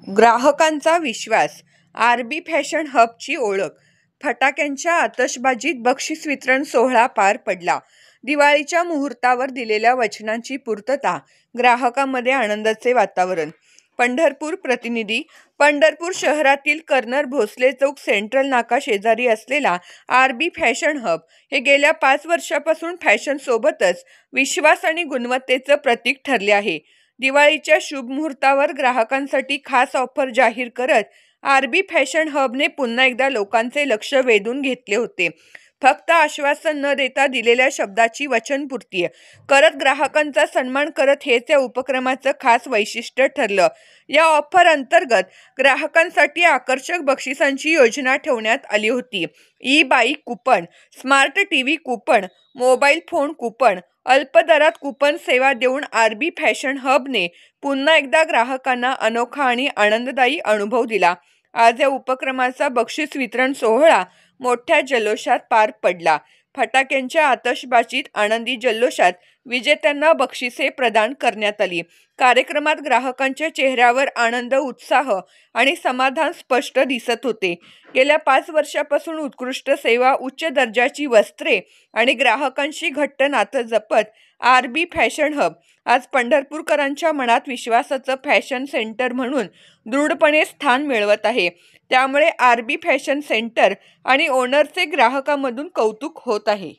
ग्राहकांचा विश्वास. RB fashion हबची ओळख. फटाक्यांच्या आतषबाजीत बक्षीस वितरण सोहळा पार पडला. दिवाळीच्या मुहूर्तावर दिलेल्या वचनांची पूर्तता. ग्राहकांमध्ये आनंदाचे वातावरण. पंढरपूर प्रतिनिधी. पंढरपूर शहरातील कर्नल भोसले चौक सेंट्रल नाका शेजारी असलेला आरबी फॅशन हब हे गेल्या 5 वर्षापासून फॅशन सोबतच विश्वास आणि गुणवत्तेचं प्रतीक ठरले आहे. दिवाळीच्या शुभ मुहूर्तावर ग्राहकांसाठी खास ऑफर जाहीर करत आरबी फॅशन हबने पुन्हा एकदा लोकांचे लक्ष वेधून घेतले होते. फक्त आश्वासन न देता दिलेल्या शब्दाची वचनपूर्ती करत ग्राहकांचा सन्मान करत हेच या उपक्रमाचं खास वैशिष्ट्य ठरलं. या ऑफर अंतर्गत ग्राहकांसाठी आकर्षक बक्षिसांची योजना ठेवण्यात आली होती. E bike coupon, smart TV coupon, mobile phone coupon, अल्प दरात कुपन सेवा देऊन आरबी फॅशन हबने पुन्हा एकदा ग्राहकांना अनोखा आणि आनंददायी अनुभव दिला. आज या उपक्रमाचा बक्षीस वितरण सोहळा मोठ्या जल्लोषात पार पडला. फटाक्यांच्या आतषबाजीत आनंदी जल्लोषात विजेत्यांना बक्षिसे प्रदान करण्यात आली. कार्यक्रमात ग्राहकांच्या चेहऱ्यावर आनंद, उत्साह आणि समाधान स्पष्ट दिसत होते. गेल्या 5 वर्षापासून उत्कृष्ट सेवा, उच्च दर्जाची वस्त्रे आणि ग्राहकांशी घट्ट नातं जपत आरबी फॅशन हब आज पंढरपूरकरांच्या मनात विश्वासाचं फॅशन सेंटर म्हणून दृढपणे स्थान मिळवत आहे. त्यामुळे आरबी फॅशन सेंटर आणि ओनरचे ग्राहकांमधून कौतुक होत आहे.